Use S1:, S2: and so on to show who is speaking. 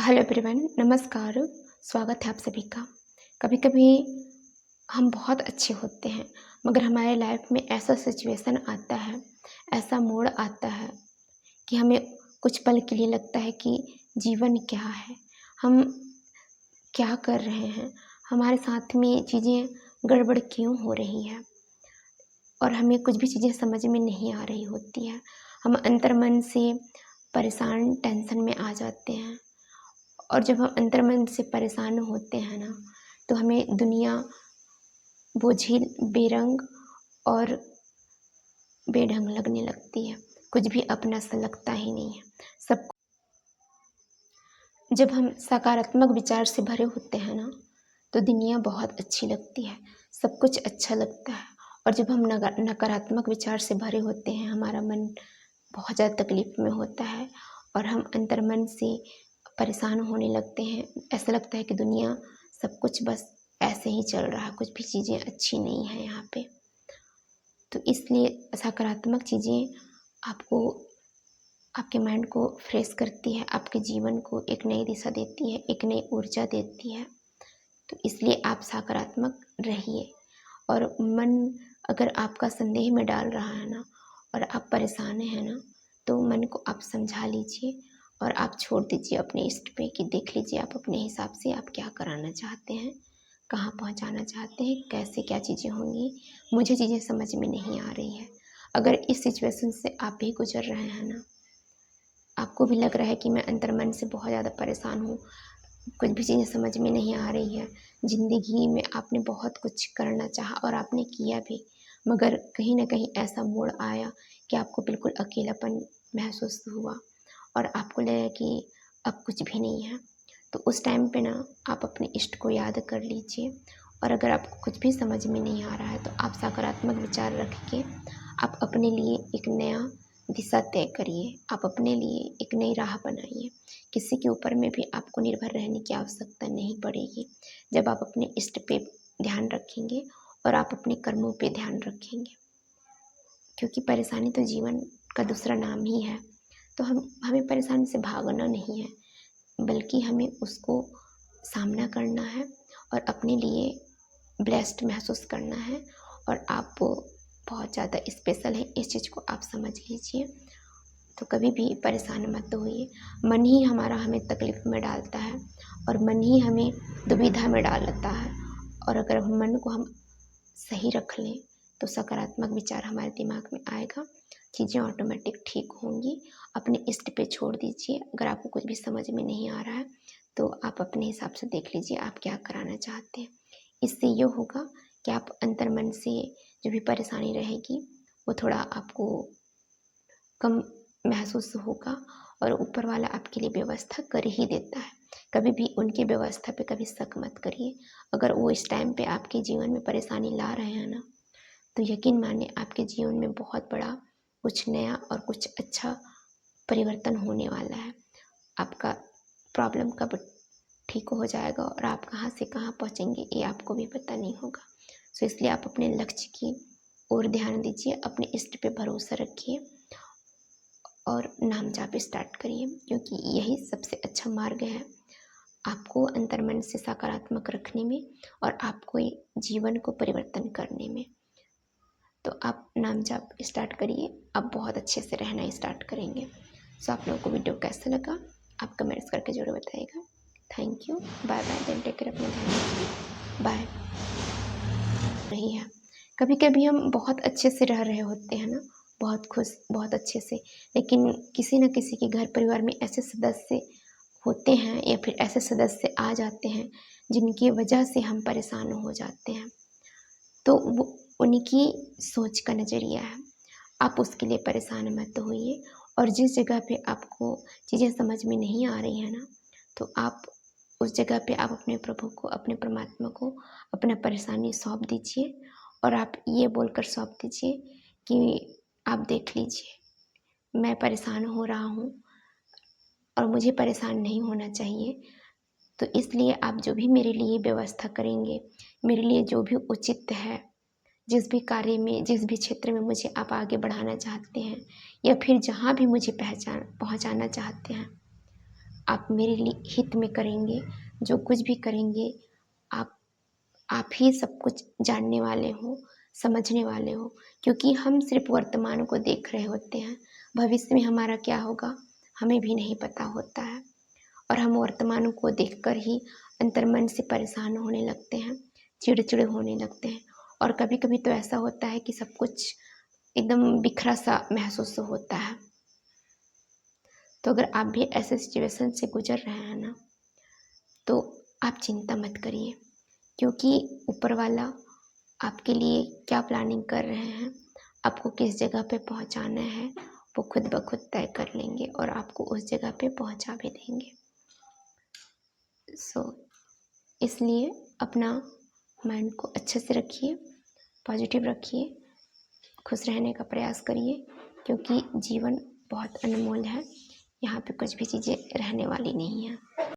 S1: Hello everyone, नमस्कार। स्वागत है आप सभी का। कभी कभी हम बहुत अच्छे होते हैं, मगर हमारे लाइफ में ऐसा सिचुएशन आता है, ऐसा मोड़ आता है कि हमें कुछ पल के लिए लगता है कि जीवन क्या है, हम क्या कर रहे हैं, हमारे साथ में चीज़ें गड़बड़ क्यों हो रही है और हमें कुछ भी चीज़ें समझ में नहीं आ रही होती है। हम अंतर्मन से परेशान, टेंशन में आ जाते हैं। और जब हम अंतर्मन से परेशान होते हैं ना, तो हमें दुनिया बोझिल, बेरंग और बेढंग लगने लगती है। कुछ भी अपना सा लगता ही नहीं है। सब जब हम सकारात्मक विचार से भरे होते हैं ना, तो दुनिया बहुत अच्छी लगती है, सब कुछ अच्छा लगता है। और जब हम नकारात्मक विचार से भरे होते हैं, हमारा मन बहुत ज़्यादा तकलीफ़ में होता है और हम अंतर्मन से परेशान होने लगते हैं। ऐसा लगता है कि दुनिया सब कुछ बस ऐसे ही चल रहा है, कुछ भी चीज़ें अच्छी नहीं हैं यहाँ पे। तो इसलिए सकारात्मक चीज़ें आपको, आपके माइंड को फ्रेश करती है, आपके जीवन को एक नई दिशा देती है, एक नई ऊर्जा देती है। तो इसलिए आप सकारात्मक रहिए। और मन अगर आपका संदेह में डाल रहा है ना, और आप परेशान हैं ना, तो मन को आप समझा लीजिए और आप छोड़ दीजिए अपने इष्ट पे कि देख लीजिए आप अपने हिसाब से आप क्या कराना चाहते हैं, कहाँ पहुँचाना चाहते हैं, कैसे क्या चीज़ें होंगी। मुझे चीज़ें समझ में नहीं आ रही है। अगर इस सिचुएशन से आप भी गुजर रहे हैं ना, आपको भी लग रहा है कि मैं अंतर्मन से बहुत ज़्यादा परेशान हूँ, कुछ भी चीज़ें समझ में नहीं आ रही है, ज़िंदगी में आपने बहुत कुछ करना चाहा और आपने किया भी, मगर कहीं न कहीं ऐसा मोड़ आया कि आपको बिल्कुल अकेलापन महसूस हुआ और आपको लगा कि अब कुछ भी नहीं है। तो उस टाइम पे ना आप अपने इष्ट को याद कर लीजिए। और अगर आपको कुछ भी समझ में नहीं आ रहा है, तो आप सकारात्मक विचार रख के आप अपने लिए एक नया दिशा तय करिए, आप अपने लिए एक नई राह बनाइए। किसी के ऊपर में भी आपको निर्भर रहने की आवश्यकता नहीं पड़ेगी, जब आप अपने इष्ट पे ध्यान रखेंगे और आप अपने कर्मों पे ध्यान रखेंगे। क्योंकि परेशानी तो जीवन का दूसरा नाम ही है। तो हमें परेशानी से भागना नहीं है, बल्कि हमें उसको सामना करना है और अपने लिए ब्लेस्ड महसूस करना है। और आप बहुत ज़्यादा स्पेशल है, इस चीज़ को आप समझ लीजिए। तो कभी भी परेशान मत होइए। मन ही हमें तकलीफ़ में डालता है और मन ही हमें दुविधा में डालता है। और अगर मन को हम सही रख लें, तो सकारात्मक विचार हमारे दिमाग में आएगा, चीज़ें ऑटोमेटिक ठीक होंगी। अपने इष्ट पे छोड़ दीजिए। अगर आपको कुछ भी समझ में नहीं आ रहा है, तो आप अपने हिसाब से देख लीजिए आप क्या कराना चाहते हैं। इससे ये होगा कि आप अंतर्मन से जो भी परेशानी रहेगी, वो थोड़ा आपको कम महसूस होगा और ऊपर वाला आपके लिए व्यवस्था कर ही देता है। कभी भी उनकी व्यवस्था पे कभी शक मत करिए। अगर वो इस टाइम पे आपके जीवन में परेशानी ला रहे हैं ना, तो यकीन मानिए आपके जीवन में बहुत बड़ा कुछ नया और कुछ अच्छा परिवर्तन होने वाला है। आपका प्रॉब्लम कब ठीक हो जाएगा और आप कहाँ से कहाँ पहुँचेंगे, ये आपको भी पता नहीं होगा। सो इसलिए आप अपने लक्ष्य की ओर ध्यान दीजिए, अपने इष्ट पे भरोसा रखिए और नाम जाप स्टार्ट करिए, क्योंकि यही सबसे अच्छा मार्ग है आपको अंतर्मन से सकारात्मक रखने में और आपको जीवन को परिवर्तन करने में। तो आप नाम जाप स्टार्ट करिए, आप बहुत अच्छे से रहना स्टार्ट करेंगे। सो आप लोगों को वीडियो कैसा लगा, आप कमेंट्स करके ज़रूर बताइएगा। Thank you, bye bye, then take care, अपना ध्यान रखिए, बाय। रही है, कभी कभी हम बहुत अच्छे से रह रहे होते हैं ना, बहुत खुश, बहुत अच्छे से, लेकिन किसी न किसी के घर परिवार में ऐसे सदस्य होते हैं या फिर ऐसे सदस्य आ जाते हैं जिनकी वजह से हम परेशान हो जाते हैं। तो वो उनकी सोच का नज़रिया है, आप उसके लिए परेशान मत होइए। और जिस जगह पे आपको चीज़ें समझ में नहीं आ रही हैं ना, तो आप उस जगह पे आप अपने प्रभु को, अपने परमात्मा को अपना परेशानी सौंप दीजिए और आप ये बोलकर सौंप दीजिए कि आप देख लीजिए, मैं परेशान हो रहा हूँ और मुझे परेशान नहीं होना चाहिए। तो इसलिए आप जो भी मेरे लिए व्यवस्था करेंगे, मेरे लिए जो भी उचित है, जिस भी कार्य में, जिस भी क्षेत्र में मुझे आप आगे बढ़ाना चाहते हैं या फिर जहाँ भी मुझे पहुँचाना चाहते हैं, आप मेरे लिए हित में करेंगे, जो कुछ भी करेंगे आप ही सब कुछ जानने वाले हो, समझने वाले हो, क्योंकि हम सिर्फ वर्तमान को देख रहे होते हैं। भविष्य में हमारा क्या होगा हमें भी नहीं पता होता है, और हम वर्तमान को देखकर ही अंतर्मन से परेशान होने लगते हैं, चिड़चिड़े होने लगते हैं, और कभी कभी तो ऐसा होता है कि सब कुछ एकदम बिखरा सा महसूस होता है। तो अगर आप भी ऐसे सिचुएशन से गुजर रहे हैं ना, तो आप चिंता मत करिए, क्योंकि ऊपर वाला आपके लिए क्या प्लानिंग कर रहे हैं, आपको किस जगह पे पहुंचाना है, वो खुद ब खुद तय कर लेंगे और आपको उस जगह पे पहुंचा भी देंगे। सो इसलिए अपना माइंड को अच्छे से रखिए, पॉजिटिव रखिए, खुश रहने का प्रयास करिए, क्योंकि जीवन बहुत अनमोल है। यहाँ पे कुछ भी चीज़ें रहने वाली नहीं हैं।